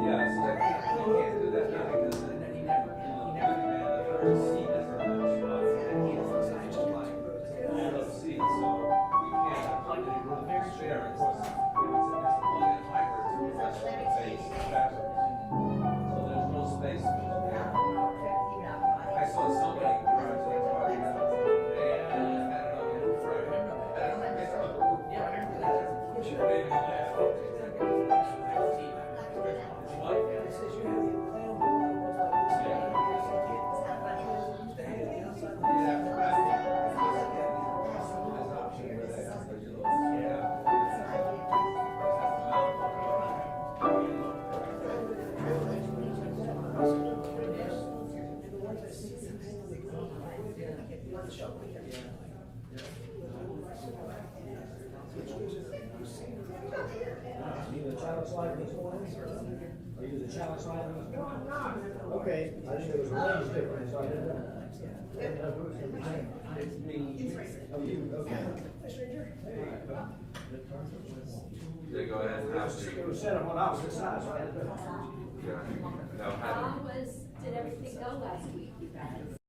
Yeah, so they can't do that now because their seat is very much seat, so we can't share it. So there's no space. I saw somebody drive to the party and had it on the Friday. Are you the child slide this morning? Are you the child slide this morning? Okay, I just there was a range difference, so I didn't know who was going to be saying. It's me. Oh, you, okay. They go ahead and have It was set up on opposite sides, so I had to. How did everything go last week, you guys?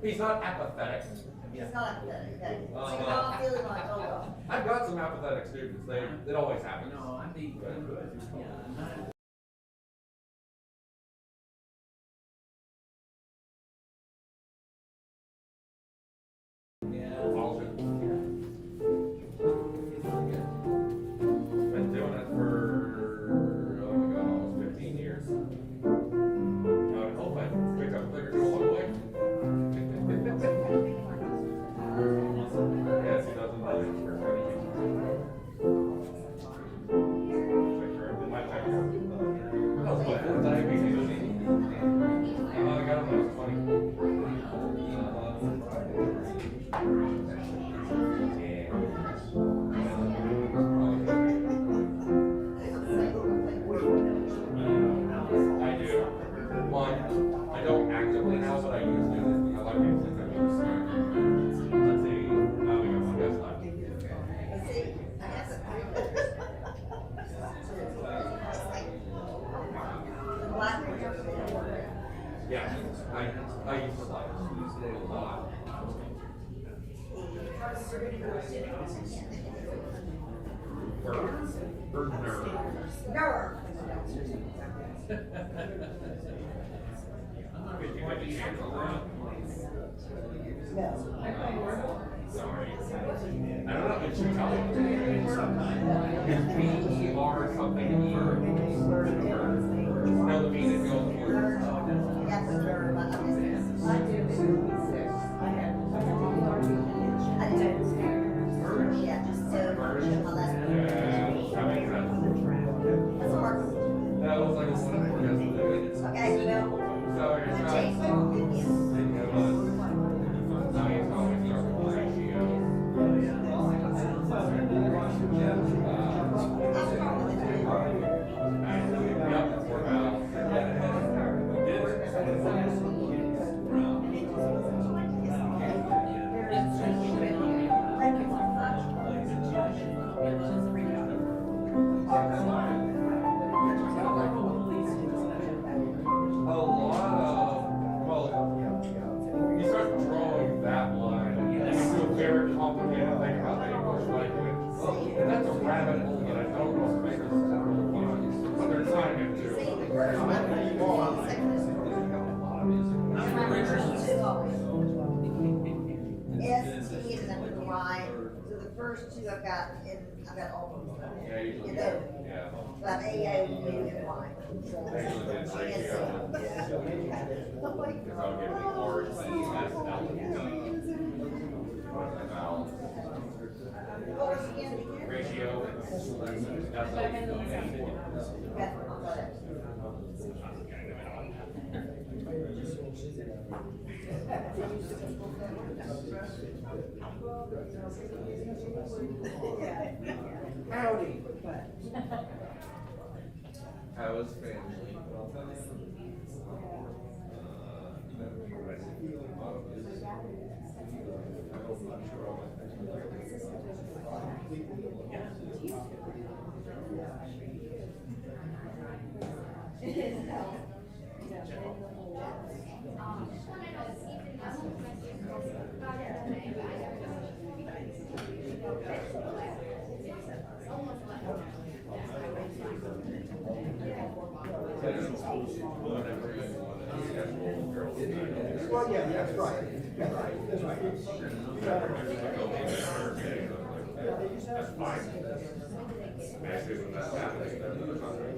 He's not apathetic. It's not apathetic, okay. So you're not feeling like, oh, well. I've got some apathetic students. It always happens. No, I'm being good. Yeah, I'm not. Been doing it for, oh my God, almost 15 years. I hope I pick up thicker along the way. Yes, he doesn't believe for 20 years. I used to like it a lot. Bird nerd. Nerd. Did you get the chance on that? Sorry. I don't know if you tell me. It's B-E-R something. No, the mean it goes here. Yeah, the nerd, but I'm just. I did. Yeah, just so. My last name. Yeah, that makes sense. That's all right. That was like a one of the Okay, well. So you're Change. trying to think of us. Now you always start with ratio. Yep, we're about. You start drawing that line, it's a very complicated thing about the English language. And that's a rabbit hole that I don't know if makers really want, but they're trying to do. S, T, and then with the Y. So the first two I've got all of them. Yeah, usually, You know, yeah. so I have A, U, and Y. They usually did ratio. Because I'll get the R, T, S, L, and D. What about What was the end again? ratio? S, L, and D. Yeah, I'll got it. Howdy. How is family? Well, yeah, that's right. That's right. That's right. That's fine. Basically, when that's happening, then the contract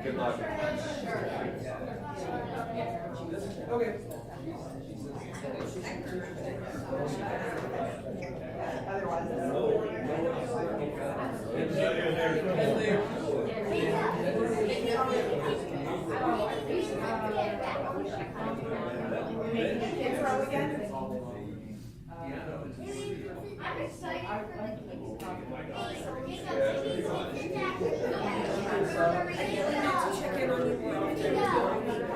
Good luck. Okay. I'm excited for the Check in on you more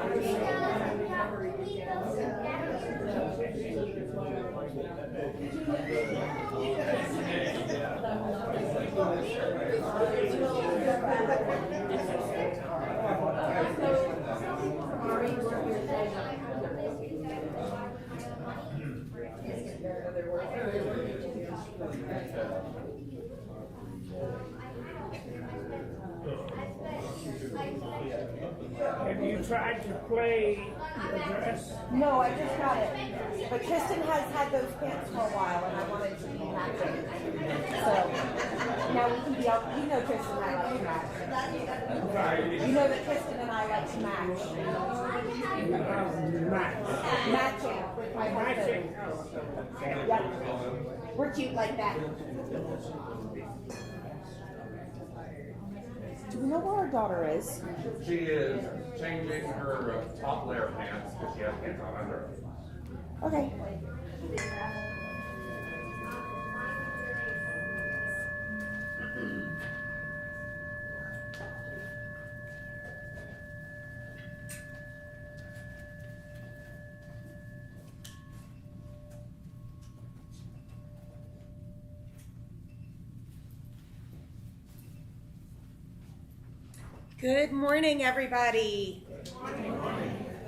Have you tried to play the dress? No, I just got it. But Kristen has had those pants for a while, and I wanted to be matching. So now we can be out. You know, Kristen and I like to match. You know that Kristen and I like to match. Matching with my husband. Yep. We're cute like that. Do we know where our daughter is? She is changing her top layer pants because she has pants on under. Okay. Good morning, everybody.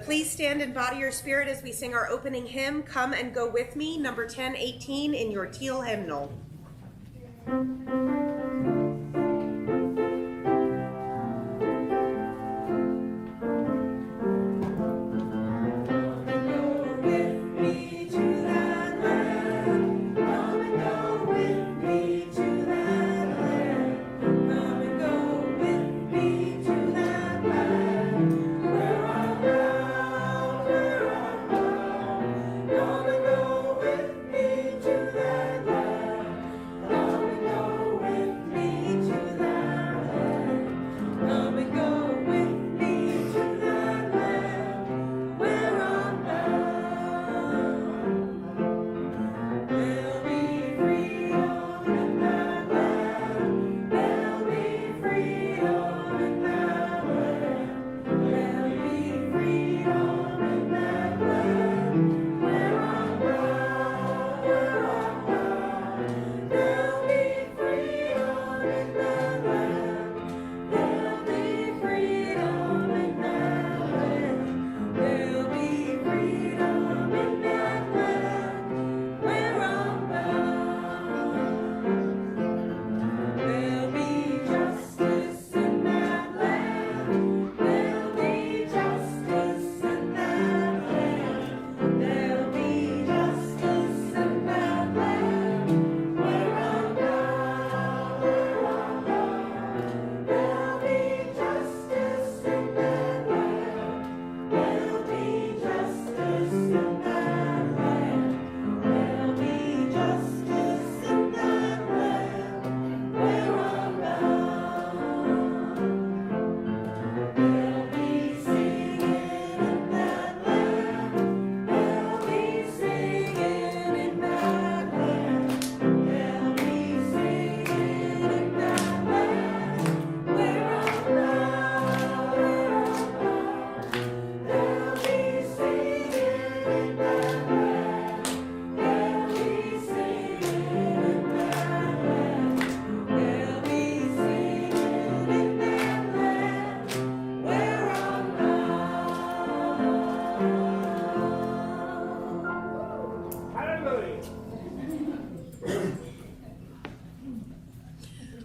Please stand and body your spirit as we sing our opening hymn, Come and Go With Me, number 1018 in your teal hymnal.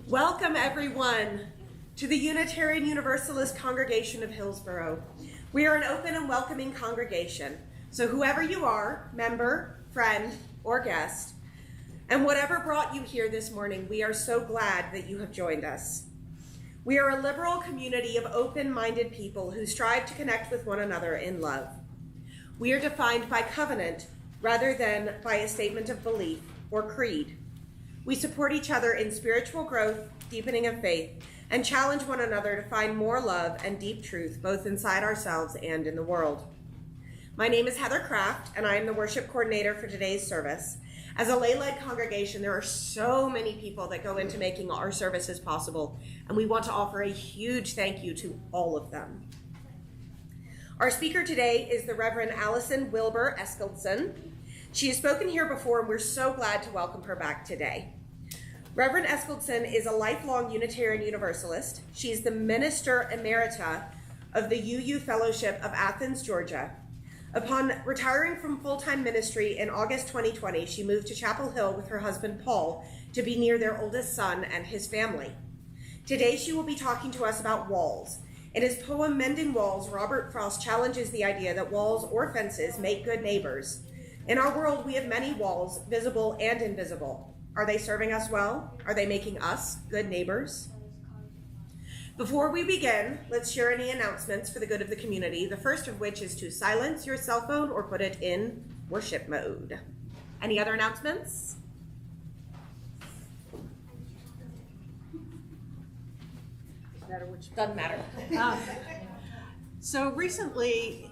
Welcome, everyone, to the Unitarian Universalist congregation of Hillsborough. We are an open and welcoming congregation, so whoever you are, member, friend, or guest, and whatever brought you here this morning, we are so glad that you have joined us. We are a liberal community of open-minded people who strive to connect with one another in love. We are defined by covenant rather than by a statement of belief or creed. We support each other in spiritual growth, deepening of faith, and challenge one another to find more love and deep truth both inside ourselves and in the world. My name is Heather Kraft, and I am the worship coordinator for today's service. As a lay-led congregation, there are so many people that go into making our services possible, and we want to offer a huge thank you to all of them. Our speaker today is the Reverend Allison Wilbur Eskildsen. She has spoken here before, and we're so glad to welcome her back today. Reverend Eskildsen is a lifelong Unitarian Universalist. She is the Minister Emerita of the UU Fellowship of Athens, Georgia. Upon retiring from full-time ministry in August 2020, she moved to Chapel Hill with her husband, Paul, to be near their oldest son and his family. Today, she will be talking to us about walls. In his poem, Mending Walls, Robert Frost challenges the idea that walls or fences make good neighbors. In our world, we have many walls, visible and invisible. Are they serving us well? Are they making us good neighbors? Before we begin, let's share any announcements for the good of the community, the first of which is to silence your cell phone or put it in worship mode. Any other announcements? Doesn't matter. So recently,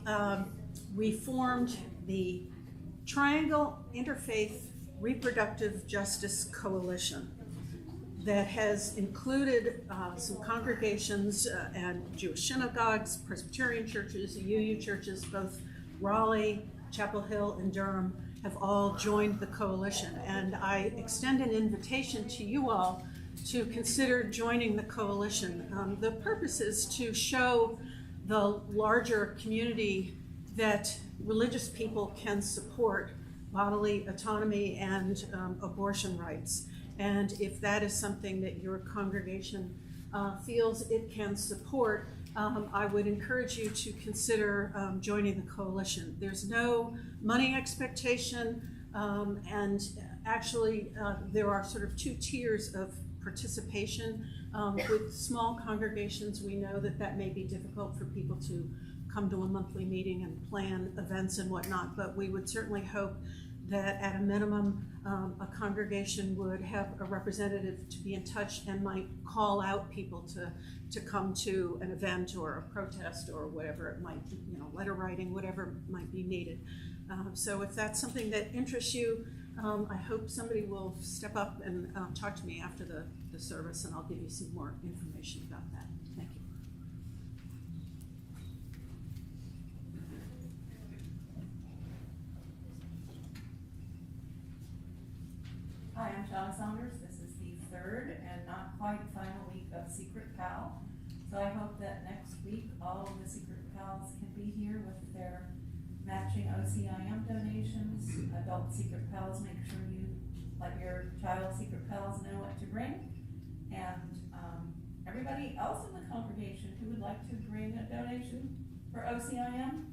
we formed the Triangle Interfaith Reproductive Justice Coalition that has included some congregations and Jewish synagogues, Presbyterian churches, UU churches, both Raleigh, Chapel Hill, and Durham have all joined the coalition. And I extend an invitation to you all to consider joining the coalition. The purpose is to show the larger community that religious people can support bodily autonomy and abortion rights. And if that is something that your congregation feels it can support, I would encourage you to consider joining the coalition. There's no money expectation, and actually there are sort of two tiers of participation. With small congregations, we know that that may be difficult for people to come to a monthly meeting and plan events and whatnot, but we would certainly hope that at a minimum, a congregation would have a representative to be in touch and might call out people to come to an event or a protest or whatever it might be, letter writing, whatever might be needed. So if that's something that interests you, I hope somebody will step up and talk to me after the service, and I'll give you some more information about that. Thank you. Hi, I'm Shauna Saunders. This is the third and not quite final week of Secret Pal. So I hope that next week all of the Secret Pals can be here with their matching OCIM donations. Adult Secret Pals, make sure you let your child Secret Pals know what to bring. And everybody else in the congregation who would like to bring a donation for OCIM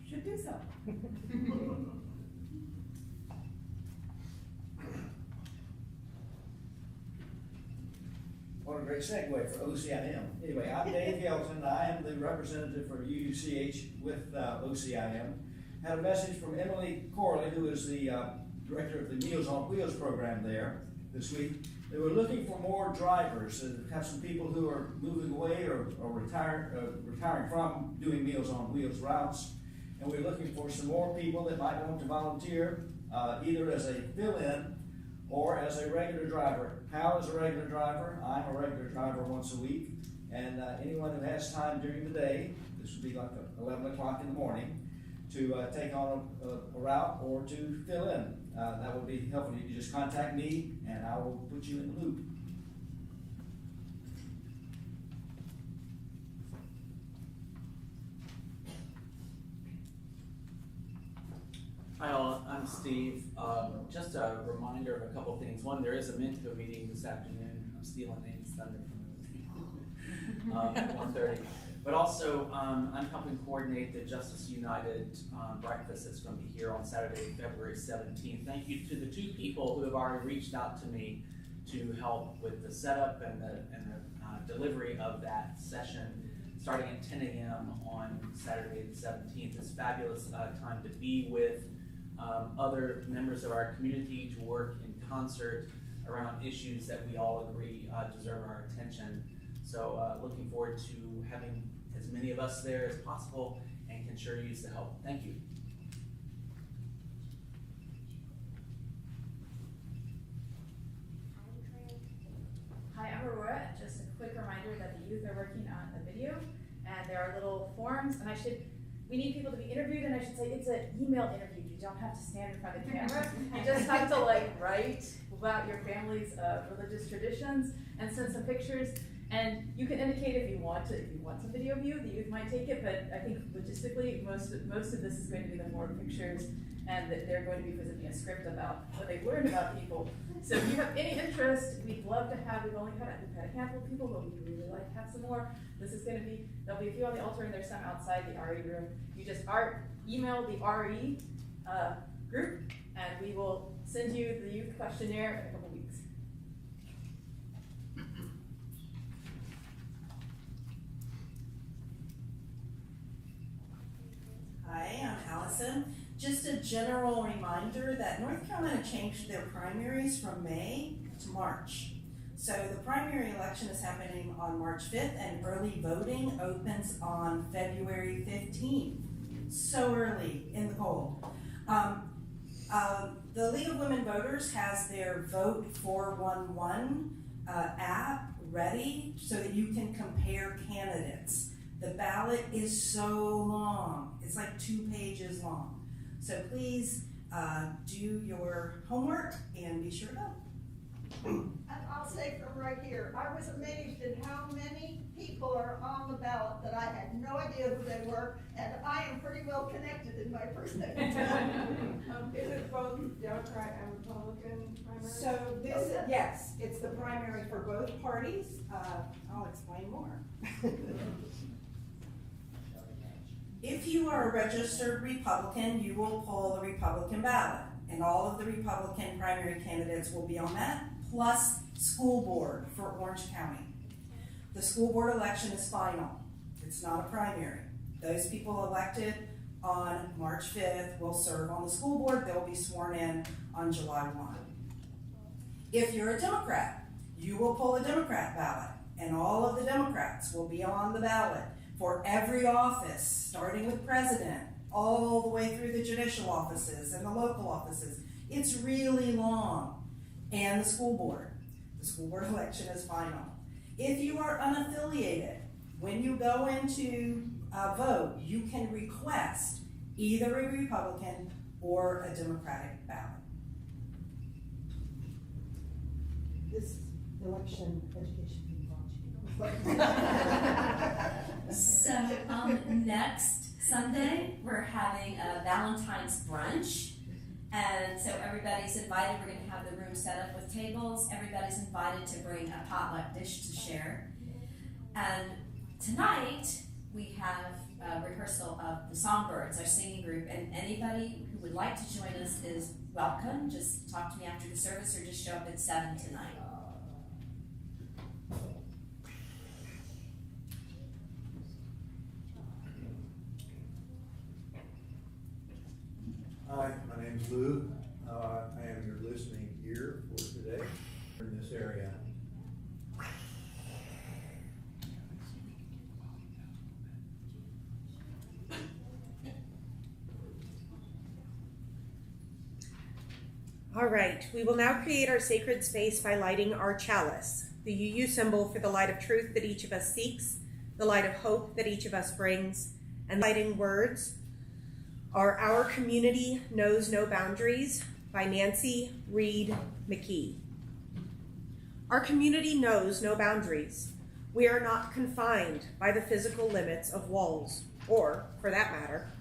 should do so. What a great segue for OCIM. Anyway, I'm Dave Hilton. I am the representative for UUCH with OCIM. Had a message from Emily Corley, who is the director of the Meals on Wheels program there this week. They were looking for more drivers. They have some people who are moving away or retiring from doing Meals on Wheels routes. And we're looking for some more people that might want to volunteer, either as a fill-in or as a regular driver. Hal is a regular driver. I'm a regular driver once a week. And anyone who has time during the day, this would be like 11 o'clock in the morning, to take on a route or to fill in. That would be helpful. You can just contact me and I will put you in the loop. Hi all, I'm Steve. Just a reminder of a couple things. One, there is a Minto meeting this afternoon. I'm stealing names thunder from at 1:30. But also, I'm helping coordinate the Justice United breakfast that's going to be here on Saturday, February 17th. Thank you to the two people who have already reached out to me to help with the setup and the delivery of that session, starting at 10 a.m. on Saturday the 17th. It's a fabulous time to be with other members of our community, to work in concert around issues that we all agree deserve our attention. So looking forward to having as many of us there as possible and can sure use the help. Thank you. Hi, I'm Aurora. Just a quick reminder that the youth are working on a video and there are little forms, and we need people to be interviewed, and I should say it's an email interview. You don't have to stand in front of the camera. You just have to write about your family's religious traditions and send some pictures. And you can indicate if you want some video view, the youth might take it, but I think logistically, most of this is going to be the more pictures, and that they're going to be presenting a script about what they've learned about people. So if you have any interest, we'd love to have, we've had a handful of people, but we'd really like to have some more. There'll be a few on the altar, and there's some outside the RE room. You just email the RE group, and we will send you the youth questionnaire in a couple weeks. Hi, I'm Allison. Just a general reminder that North Carolina changed their primaries from May to March. So the primary election is happening on March 5th, and early voting opens on February 15th. So early in the cold. The League of Women Voters has their Vote 411 app ready so that you can compare candidates. The ballot is so long. It's like 2 pages long. So please do your homework and be sure to vote. And I'll say from right here, I was amazed at how many people are on the ballot that I had no idea who they were, and I am pretty well connected in my perspective. Is it both Democrat and Republican primary? So this, yes, it's the primary for both parties. I'll explain more. If you are a registered Republican, you will pull the Republican ballot, and all of the Republican primary candidates will be on that, plus school board for Orange County. The school board election is final. It's not a primary. Those people elected on March 5th will serve on the school board. They'll be sworn in on July 1. If you're a Democrat, you will pull a Democrat ballot, and all of the Democrats will be on the ballot for every office, starting with president, all the way through the judicial offices and the local offices. It's really long. And the school board. The school board election is final. If you are unaffiliated, when you go into vote, you can request either a Republican or a Democratic ballot. This election education So next Sunday, we're having a Valentine's brunch. And so everybody's invited. We're going to have the room set up with tables. Everybody's invited to bring a potluck dish to share. And tonight, we have a rehearsal of the Songbirds, our singing group. And anybody who would like to join us is welcome. Just talk to me after the service or just show up at 7 tonight. Hi, my name's Lou. I am your listening ear for today in this area. All right, we will now create our sacred space by lighting our chalice, the UU symbol for the light of truth that each of us seeks, the light of hope that each of us brings, and lighting words are Our Community Knows No Boundaries by Nancy Reed McKee. Our community knows no boundaries. We are not confined by the physical limits of walls, or, for that matter,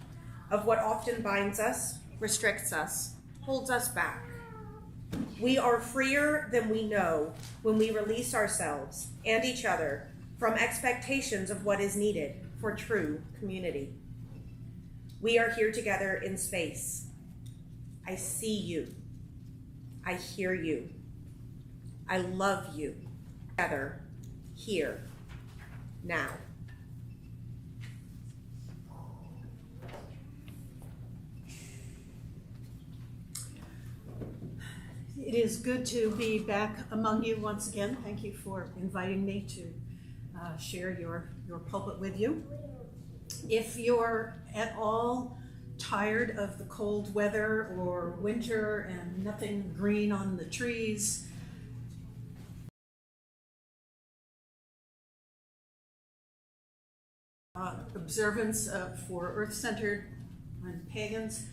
of what often binds us, restricts us, holds us back. We are freer than we know when we release ourselves and each other from expectations of what is needed for true community. We are here together in space. I see you. I hear you. I love you. Together, here, now. It is good to be back among you once again. Thank you for inviting me to share your pulpit with you. If you're at all tired of the cold weather or winter and nothing green on the trees, observance for earth-centered and pagans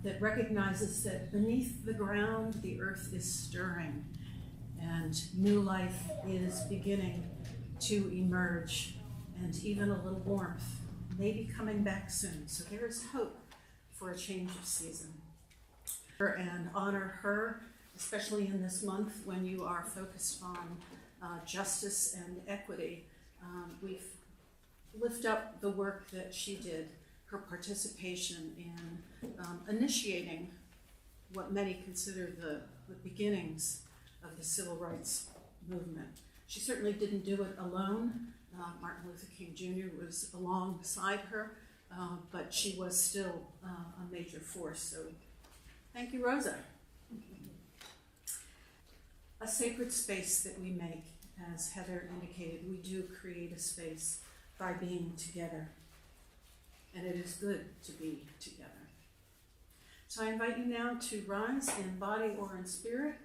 that recognizes that beneath the ground the earth is stirring and new life is beginning to emerge, and even a little warmth may be coming back soon. So there is hope for a change of season. And honor her, especially in this month when you are focused on justice and equity. We've lift up the work that she did, her participation in initiating what many consider the beginnings of the civil rights movement. She certainly didn't do it alone. Martin Luther King Jr. was alongside her, but she was still a major force. So thank you, Rosa. A sacred space that we make, as Heather indicated, we do create a space by being together. And it is good to be together. So I invite you now to rise in body or in spirit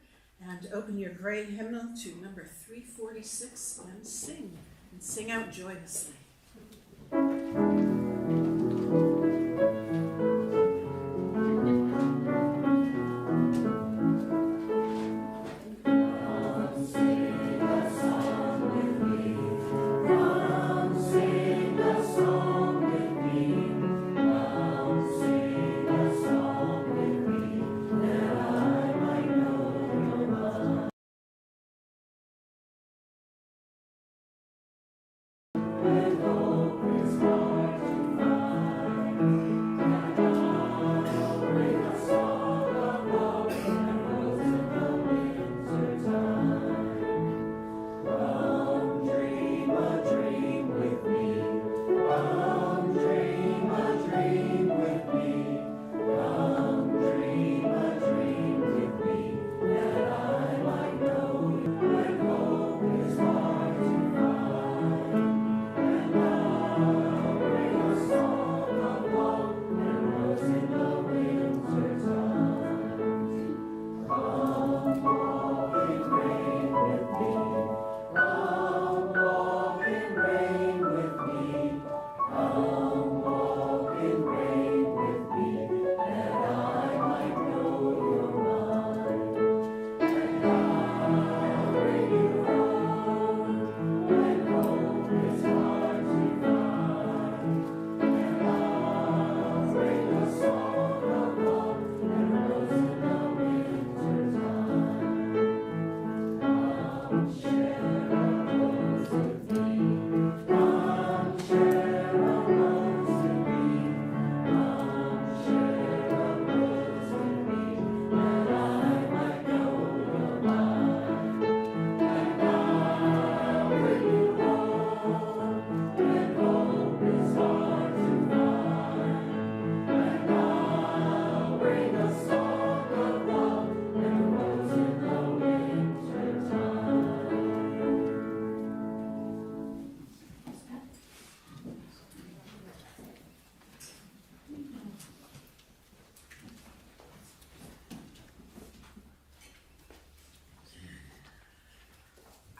and open your gray hymnal to number 346 and sing out joyously.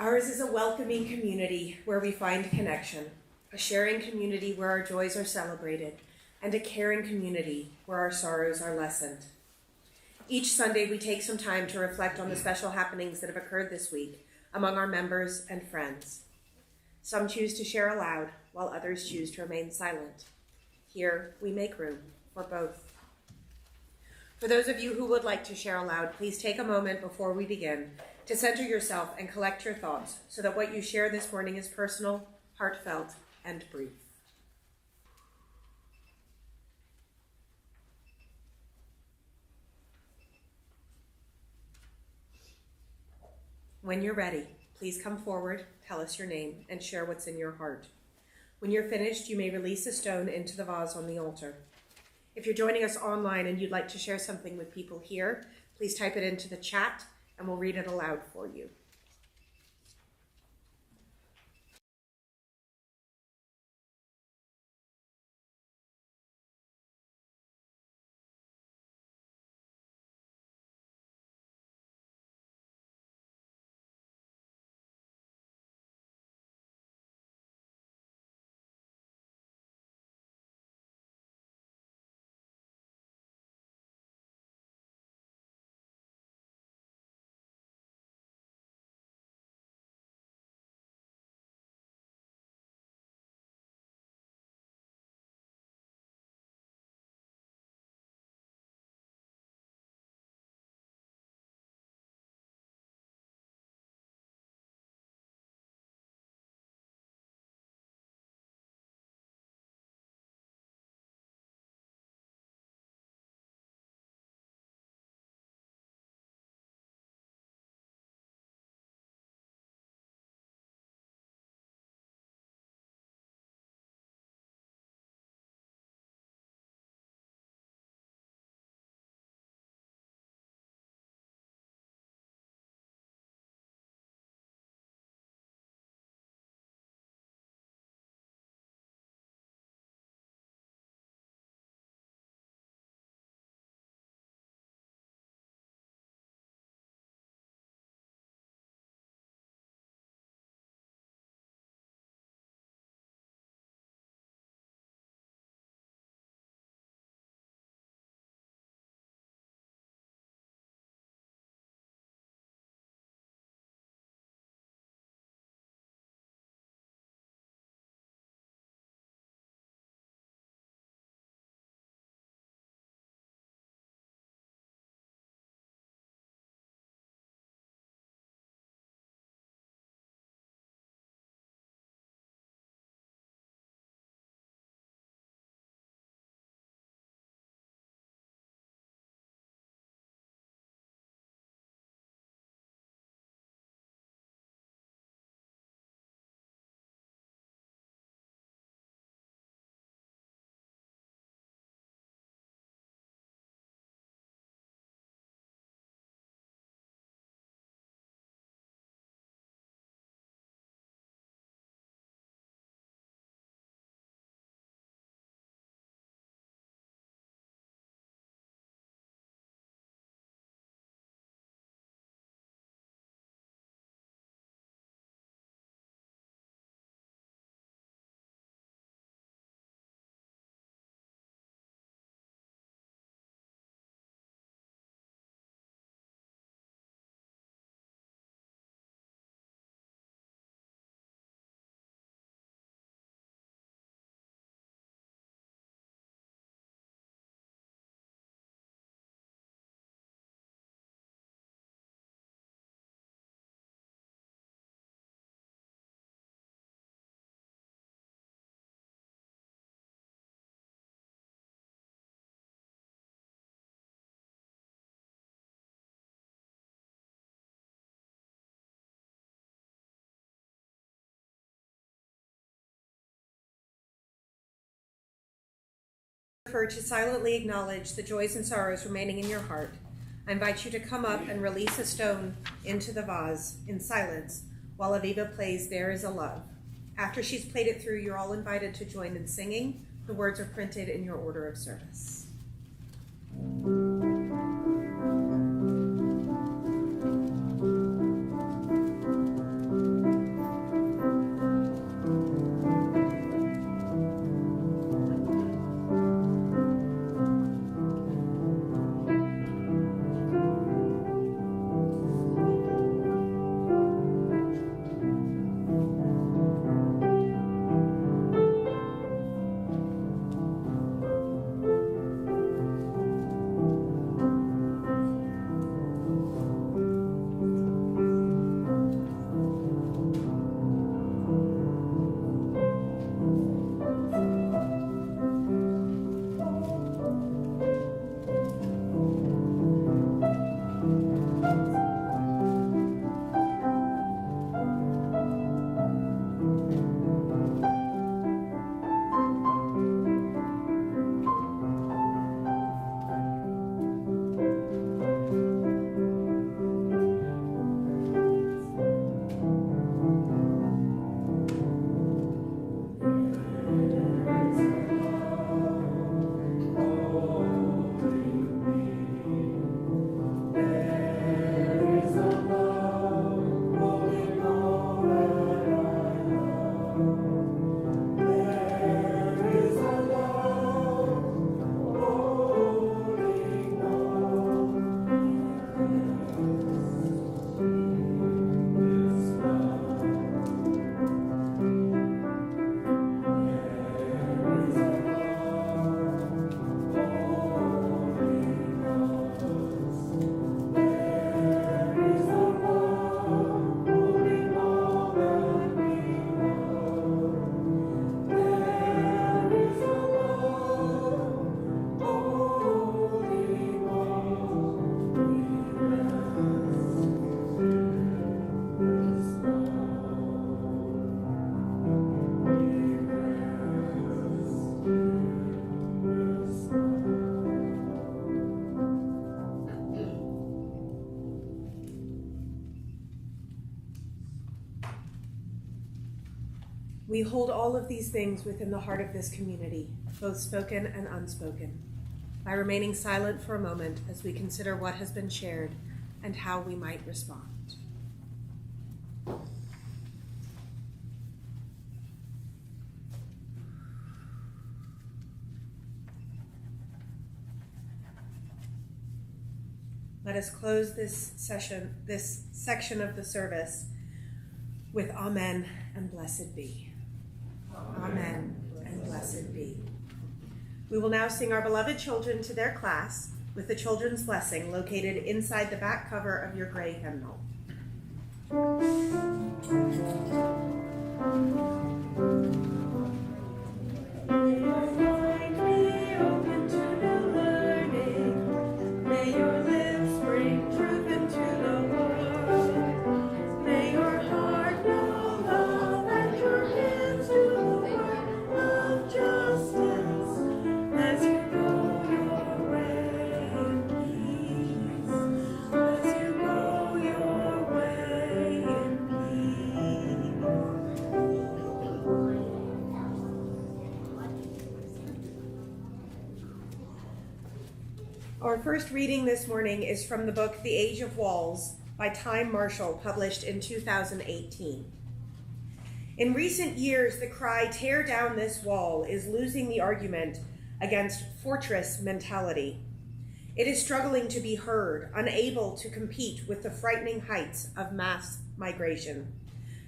Ours is a welcoming community where we find connection, a sharing community where our joys are celebrated, and a caring community where our sorrows are lessened. Each Sunday, we take some time to reflect on the special happenings that have occurred this week among our members and friends. Some choose to share aloud, while others choose to remain silent. Here, we make room for both. For those of you who would like to share aloud, please take a moment before we begin to center yourself and collect your thoughts so that what you share this morning is personal, heartfelt, and brief. When you're ready, please come forward, tell us your name, and share what's in your heart. When you're finished, you may release a stone into the vase on the altar. If you're joining us online and you'd like to share something with people here, please type it into the chat and we'll read it aloud for you. To silently acknowledge the joys and sorrows remaining in your heart, I invite you to come up and release a stone into the vase in silence while Aviva plays There Is a Love. After she's played it through, you're all invited to join in singing. The words are printed in your order of service. we hold all of these things within the heart of this community, both spoken and unspoken, by remaining silent for a moment as we consider what has been shared and how we might respond. Let us close this section of the service with Amen and blessed be. Amen and blessed be. We will now sing our beloved children to their class with the children's blessing located inside the back cover of your gray hymnal. Our first reading this morning is from the book The Age of Walls by Time Marshall, published in 2018. In recent years, the cry, "Tear down this wall," is losing the argument against fortress mentality. It is struggling to be heard, unable to compete with the frightening heights of mass migration,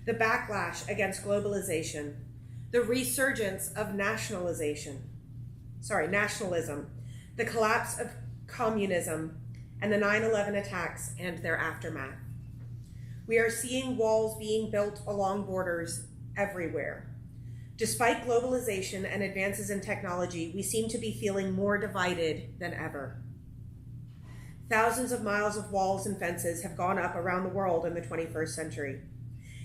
the backlash against globalization, the resurgence of nationalism, the collapse of communism, and the 9/11 attacks and their aftermath. We are seeing walls being built along borders everywhere. Despite globalization and advances in technology, we seem to be feeling more divided than ever. Thousands of miles of walls and fences have gone up around the world in the 21st century.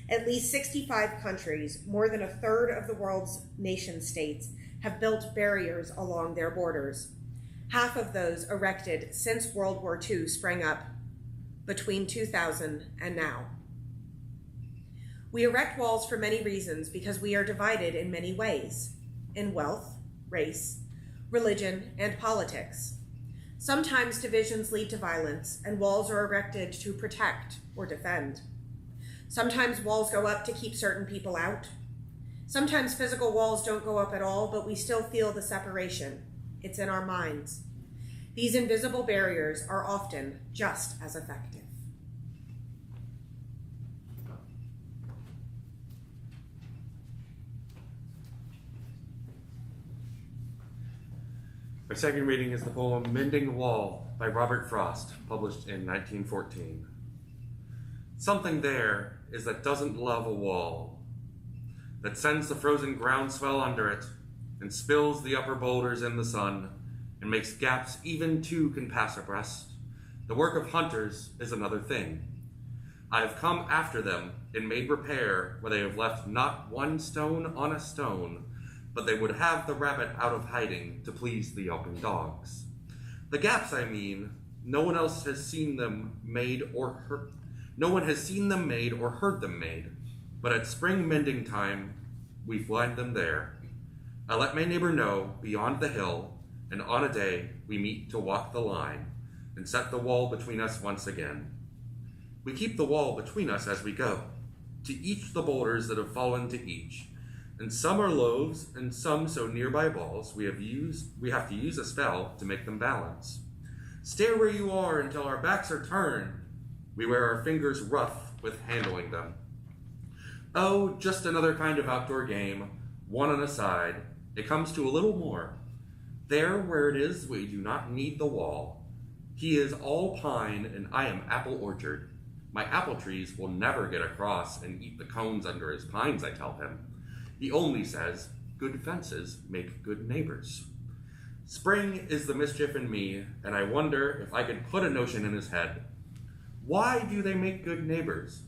At least 65 countries, more than a third of the world's nation states, have built barriers along their borders. Half of those erected since World War II sprang up between 2000 and now. We erect walls for many reasons because we are divided in many ways, in wealth, race, religion, and politics. Sometimes divisions lead to violence, and walls are erected to protect or defend. Sometimes walls go up to keep certain people out. Sometimes physical walls don't go up at all, but we still feel the separation. It's in our minds. These invisible barriers are often just as effective. Our second reading is the poem Mending the Wall by Robert Frost, published in 1914. Something there is that doesn't love a wall, that sends the frozen groundswell under it and spills the upper boulders in the sun and makes gaps even two can pass abreast. The work of hunters is another thing. I have come after them and made repair where they have left not one stone on a stone, but they would have the rabbit out of hiding to please the yelping dogs. The gaps, I mean, no one else has seen them made or heard. No one has seen them made or heard them made, but at spring mending time, we find them there. I let my neighbor know beyond the hill, and on a day we meet to walk the line and set the wall between us once again. We keep the wall between us as we go, to each the boulders that have fallen to each, and some are loaves and some so nearby balls we have to use a spell to make them balance. Stay where you are until our backs are turned. We wear our fingers rough with handling them. Oh, just another kind of outdoor game, one on a side. It comes to a little more. There where it is, we do not need the wall. He is all pine and I am apple orchard. My apple trees will never get across and eat the cones under his pines, I tell him. He only says, good fences make good neighbors. Spring is the mischief in me, and I wonder if I could put a notion in his head. Why do they make good neighbors?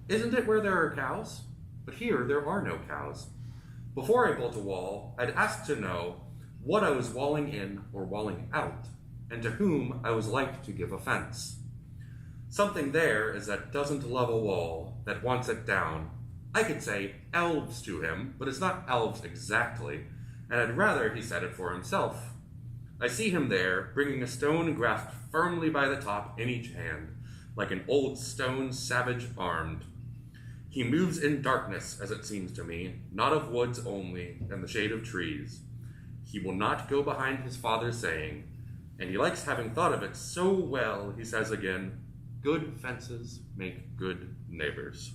Isn't it where there are cows? But here there are no cows. Before I built a wall, I'd ask to know what I was walling in or walling out, and to whom I was like to give offense. Something there is that doesn't love a wall, that wants it down, I could say elves to him, but it's not elves exactly, and I'd rather he said it for himself. I see him there, bringing a stone grasped firmly by the top in each hand, like an old stone savage armed. He moves in darkness, as it seems to me, not of woods only, and the shade of trees. He will not go behind his father's saying, and he likes having thought of it so well, he says again, good fences make good neighbors.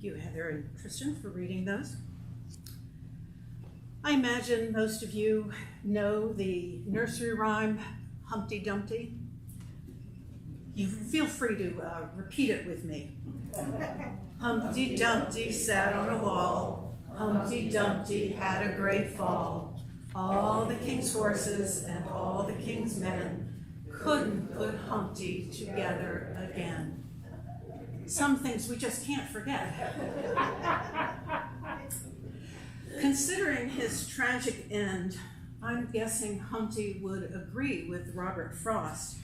Thank you, Heather and Kristen, for reading those. I imagine most of you know the nursery rhyme, Humpty Dumpty. You feel free to repeat it with me. Humpty Dumpty sat on a wall. Humpty Dumpty had a great fall. All the king's horses and all the king's men couldn't put Humpty together again. Some things we just can't forget. Considering his tragic end, I'm guessing Humpty would agree with Robert Frost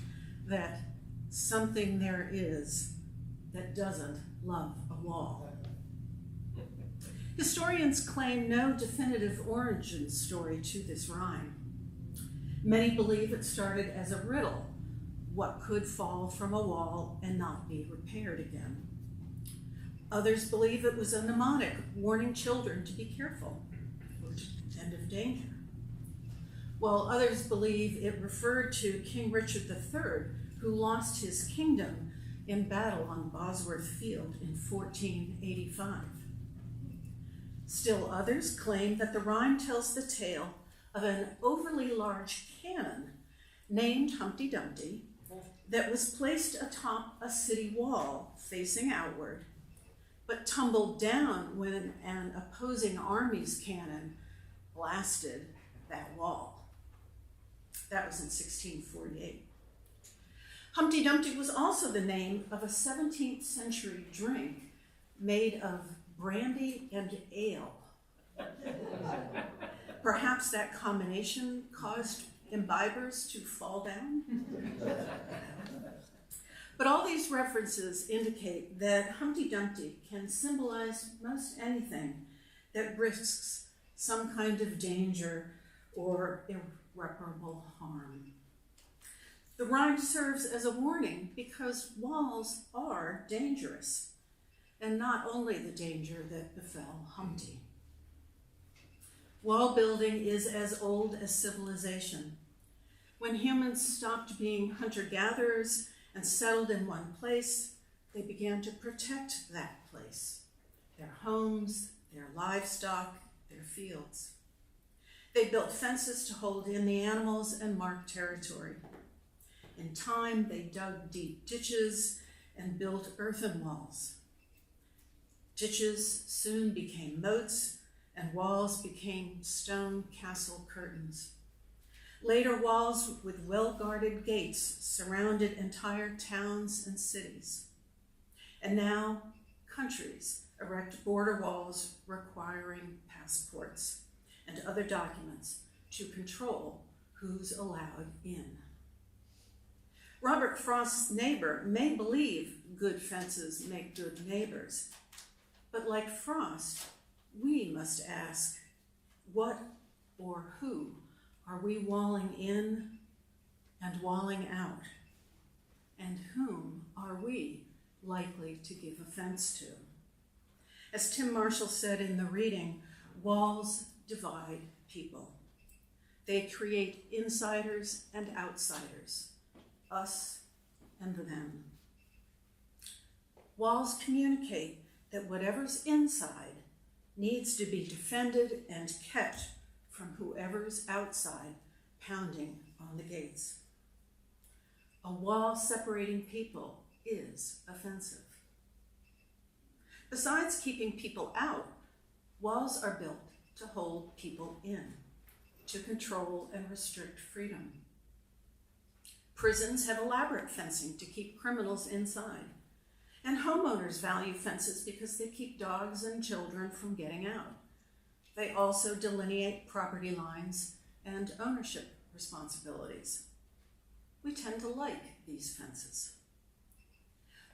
that something there is that doesn't love a wall. Historians claim no definitive origin story to this rhyme. Many believe it started as a riddle. What could fall from a wall and not be repaired again? Others believe it was a mnemonic warning children to be careful and of danger, while others believe it referred to King Richard III, who lost his kingdom in battle on Bosworth Field in 1485. Still others claim that the rhyme tells the tale of an overly large cannon named Humpty Dumpty that was placed atop a city wall facing outward, but tumbled down when an opposing army's cannon blasted that wall. That was in 1648. Humpty Dumpty was also the name of a 17th century drink made of brandy and ale. Perhaps that combination caused imbibers to fall down? But all these references indicate that Humpty Dumpty can symbolize most anything that risks some kind of danger or irreparable harm. The rhyme serves as a warning because walls are dangerous, and not only the danger that befell Humpty. Wall building is as old as civilization. When humans stopped being hunter-gatherers and settled in one place, they began to protect that place, their homes, their livestock, their fields. They built fences to hold in the animals and mark territory. In time, they dug deep ditches and built earthen walls. Ditches soon became moats, and walls became stone castle curtains. Later, walls with well-guarded gates surrounded entire towns and cities. And now, countries erect border walls requiring passports and other documents to control who's allowed in. Robert Frost's neighbor may believe good fences make good neighbors, but like Frost, we must ask, what or who are we walling in and walling out? And whom are we likely to give offense to? As Tim Marshall said in the reading, walls divide people. They create insiders and outsiders, us and them. Walls communicate that whatever's inside needs to be defended and kept from whoever's outside pounding on the gates. A wall separating people is offensive. Besides keeping people out, walls are built to hold people in, to control and restrict freedom. Prisons have elaborate fencing to keep criminals inside, and homeowners value fences because they keep dogs and children from getting out. They also delineate property lines and ownership responsibilities. We tend to like these fences.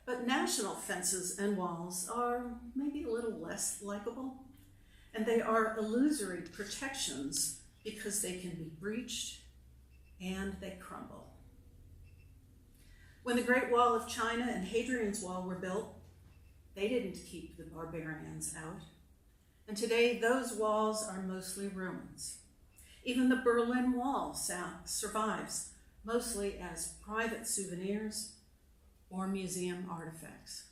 But national fences and walls are maybe a little less likable, and they are illusory protections because they can be breached and they crumble. When the Great Wall of China and Hadrian's Wall were built, they didn't keep the barbarians out. And today those walls are mostly ruins. Even the Berlin Wall survives, mostly as private souvenirs or museum artifacts.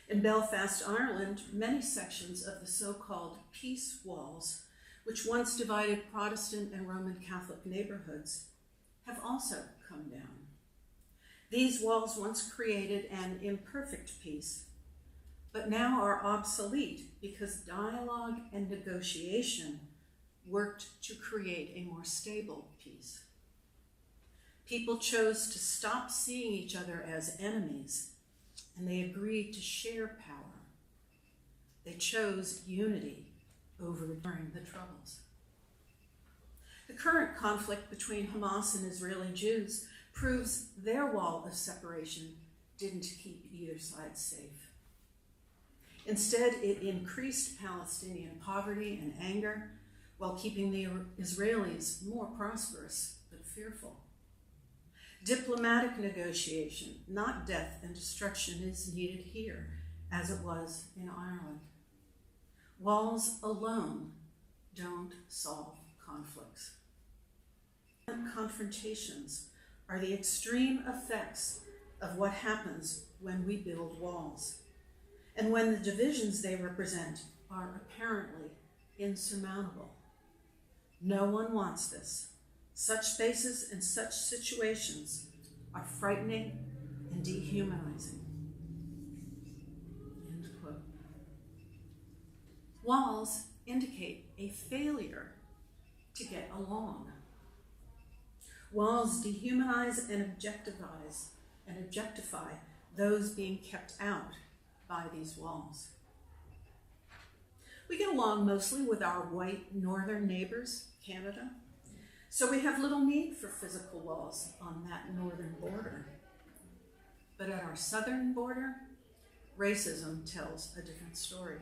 In Belfast, Ireland, many sections of the so-called peace walls, which once divided Protestant and Roman Catholic neighborhoods, have also come down. These walls once created an imperfect peace, but now are obsolete because dialogue and negotiation worked to create a more stable peace. People chose to stop seeing each other as enemies, and they agreed to share power. They chose unity over during the Troubles. The current conflict between Hamas and Israeli Jews proves their wall of separation didn't keep either side safe. Instead, it increased Palestinian poverty and anger while keeping the Israelis more prosperous but fearful. Diplomatic negotiation, not death and destruction, is needed here, as it was in Ireland. Walls alone don't solve conflicts. Confrontations are the extreme effects of what happens when we build walls, and when the divisions they represent are apparently insurmountable. No one wants this. Such spaces and such situations are frightening and dehumanizing. End quote. Walls indicate a failure to get along. Walls dehumanize and objectify those being kept out by these walls. We get along mostly with our white northern neighbors, Canada, so we have little need for physical walls on that northern border. But at our southern border, racism tells a different story.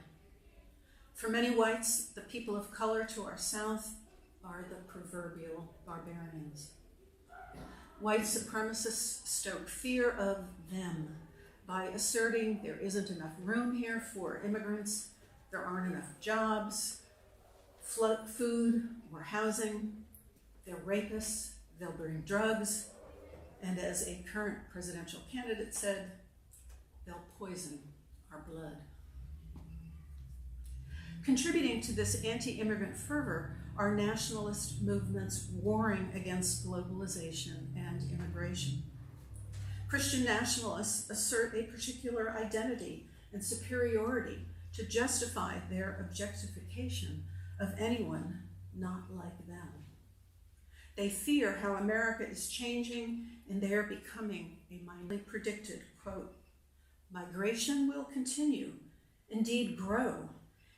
For many whites, the people of color to our south are the proverbial barbarians. White supremacists stoke fear of them by asserting there isn't enough room here for immigrants, there aren't enough jobs, food, or housing, they're rapists, they'll bring drugs, and as a current presidential candidate said, they'll poison our blood. Contributing to this anti-immigrant fervor are nationalist movements warring against globalization and immigration. Christian nationalists assert a particular identity and superiority to justify their objectification of anyone not like them. They fear how America is changing and they are becoming a mindly predicted, quote, migration will continue, indeed grow,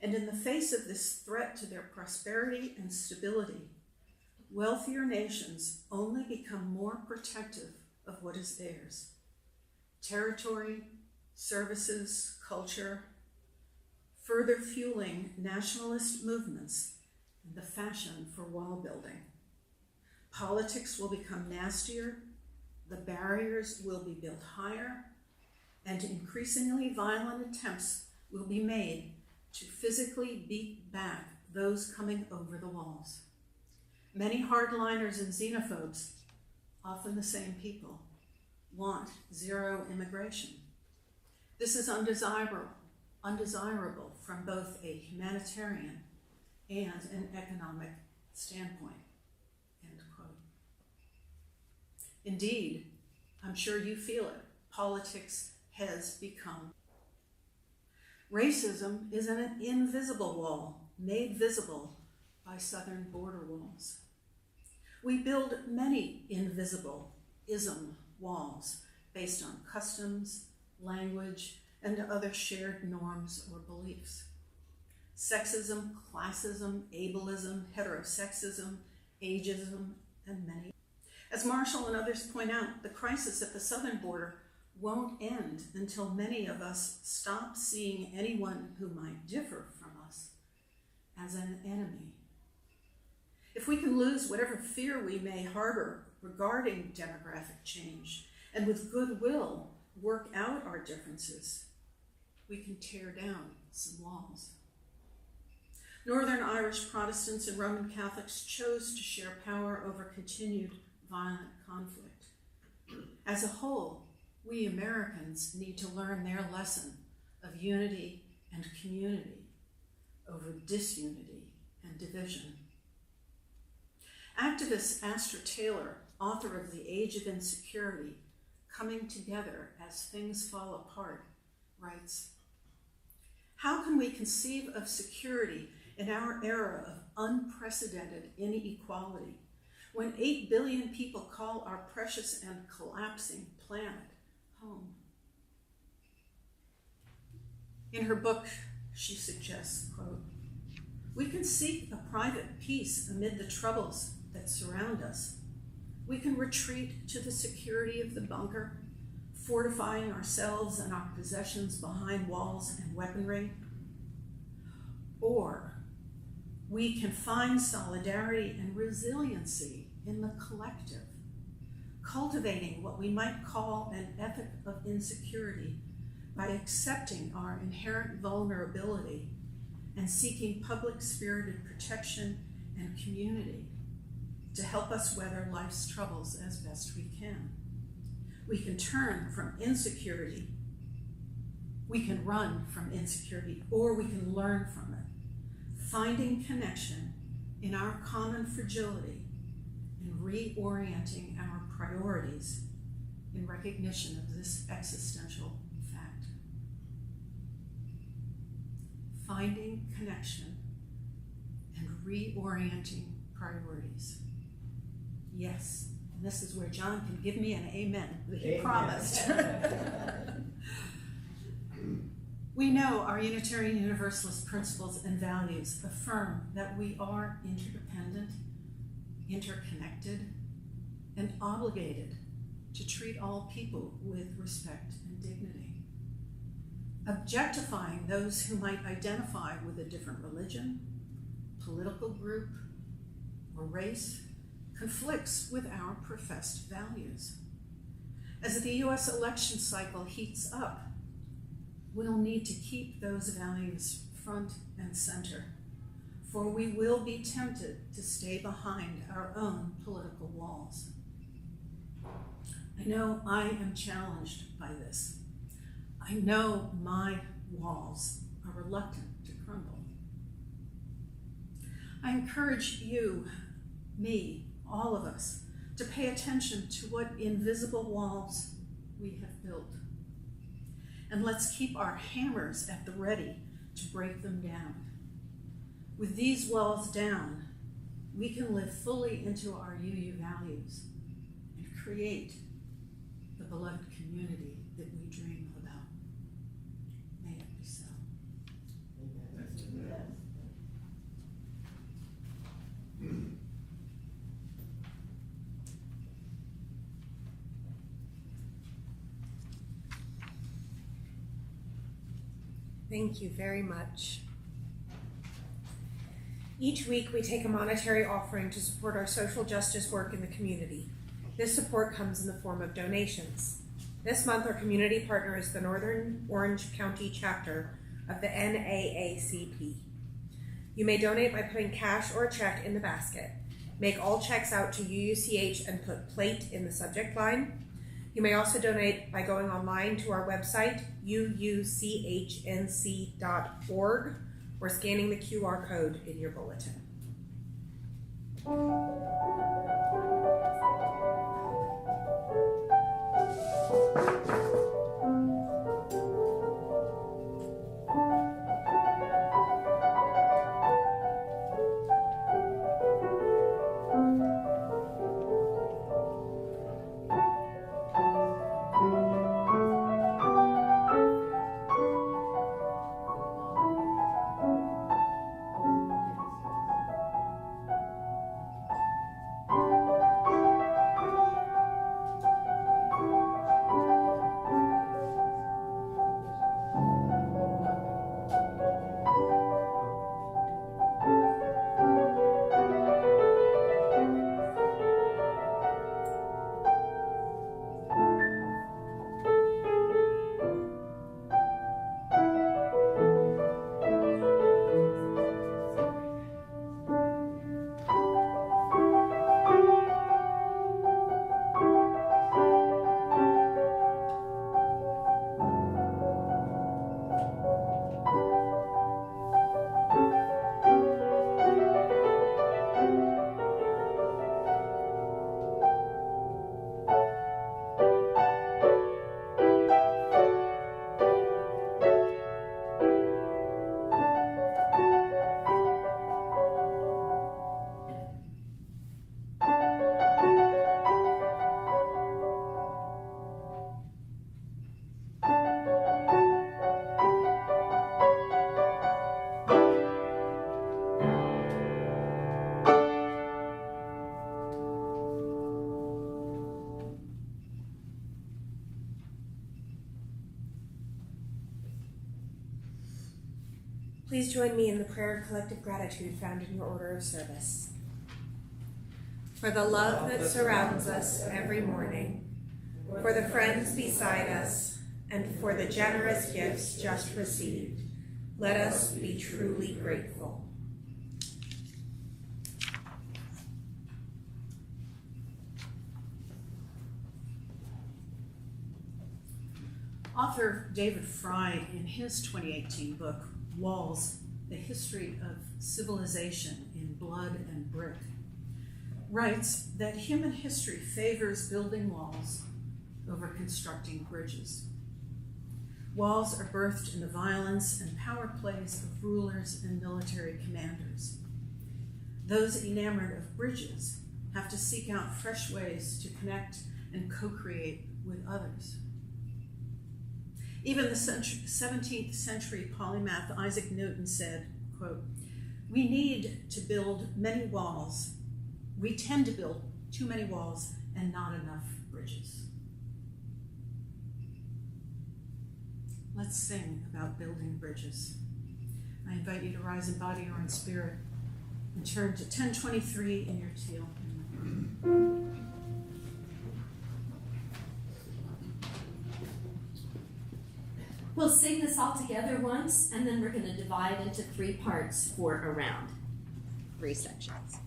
and in the face of this threat to their prosperity and stability, wealthier nations only become more protective of what is theirs. Territory, services, culture, further fueling nationalist movements and the fashion for wall building. Politics will become nastier, the barriers will be built higher, and increasingly violent attempts will be made to physically beat back those coming over the walls. Many hardliners and xenophobes, often the same people, want zero immigration. This is undesirable from both a humanitarian and an economic standpoint, end quote. Indeed, I'm sure you feel it, politics has become. Racism is an invisible wall made visible by southern border walls. We build many invisible ism walls based on customs, language, and other shared norms or beliefs. Sexism, classism, ableism, heterosexism, ageism, and many. As Marshall and others point out, the crisis at the southern border won't end until many of us stop seeing anyone who might differ from us as an enemy. If we can lose whatever fear we may harbor regarding demographic change, and with goodwill work out our differences, we can tear down some walls. Northern Irish Protestants and Roman Catholics chose to share power over continued violent conflict. As a whole, we Americans need to learn their lesson of unity and community over disunity and division. Activist Astor Taylor, author of The Age of Insecurity, Coming Together as Things Fall Apart, writes, "How can we conceive of security in our era of unprecedented inequality when 8 billion people call our precious and collapsing planet home?" In her book, she suggests, quote, "We can seek a private peace amid the troubles that surround us. We can retreat to the security of the bunker, fortifying ourselves and our possessions behind walls and weaponry. Or we can find solidarity and resiliency in the collective, cultivating what we might call an ethic of insecurity by accepting our inherent vulnerability and seeking public-spirited protection and community to help us weather life's troubles as best we can. We can turn from insecurity, we can run from insecurity, or we can learn from it, finding connection in our common fragility and reorienting our priorities in recognition of this existential fact." Finding connection and reorienting priorities. Yes, and this is where John can give me an amen that he promised. We know our Unitarian Universalist principles and values affirm that we are interdependent, interconnected, and obligated to treat all people with respect and dignity. Objectifying those who might identify with a different religion, political group, or race conflicts with our professed values. As the US election cycle heats up, we'll need to keep those values front and center, for we will be tempted to stay behind our own political walls. I know I am challenged by this. I know my walls are reluctant to crumble. I encourage you, me, all of us, to pay attention to what invisible walls we have built. And let's keep our hammers at the ready to break them down. With these walls down, we can live fully into our UU values and create the beloved community that we dream about. May it be so. Thank you very much. Each week we take a monetary offering to support our social justice work in the community. This support comes in the form of donations. This month our community partner is the Northern Orange County chapter of the NAACP. You may donate by putting cash or a check in the basket. Make all checks out to UUCH and put plate in the subject line. You may also donate by going online to our website, uuchnc.org, or scanning the QR code in your bulletin. Please join me in the prayer of collective gratitude found in your order of service. For the love that surrounds us every morning, for the friends beside us, and for the generous gifts just received, let us be truly grateful. Author David Fry, in his 2018 book, Walls, The History of Civilization in Blood and Brick, writes that human history favors building walls over constructing bridges. Walls are birthed in the violence and power plays of rulers and military commanders. Those enamored of bridges have to seek out fresh ways to connect and co-create with others. Even the 17th century polymath Isaac Newton said, quote, "We need to build many walls. We tend to build too many walls and not enough bridges." Let's sing about building bridges. I invite you to rise in body or in spirit and turn to 1023 in your teal. We'll sing this all together once, and then we're going to divide into 3 parts for a round. 3 sections.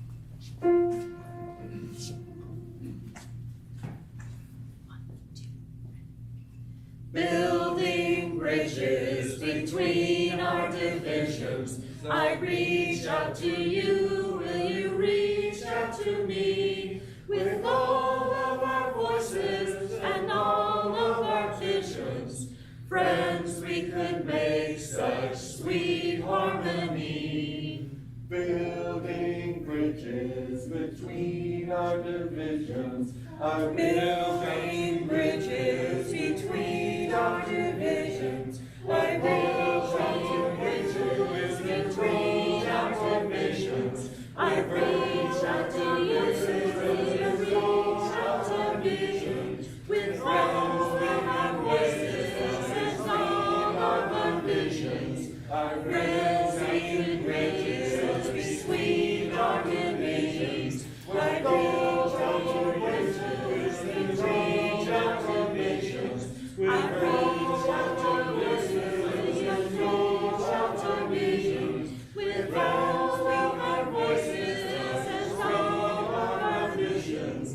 Building bridges between our divisions. I reach out to you, will you reach out to me? With all of our voices and all of our visions, friends, we could make such sweet harmony. Building bridges between our divisions. I'm building bridges between our divisions. I reach out to bridges between our divisions. I reach out to you, reach out to visions. With friends we have voices and all of our visions. I building bridges between our divisions. I reach out to bridges between our divisions. I reach out to bridges and reach out to visions. With friends we have voices and all of our visions.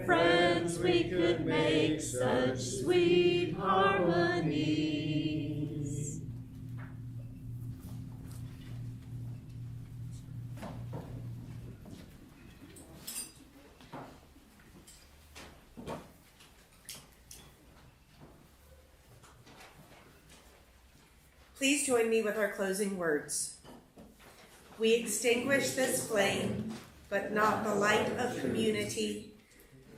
Friends, we could make such sweet harmonies. Please join me with our closing words. We extinguish this flame, but not the light of community.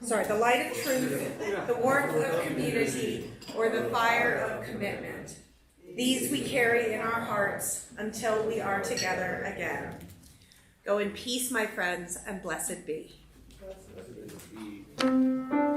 The light of truth, the warmth of community, or the fire of commitment. These we carry in our hearts until we are together again. Go in peace, my friends, and blessed be. Blessed be.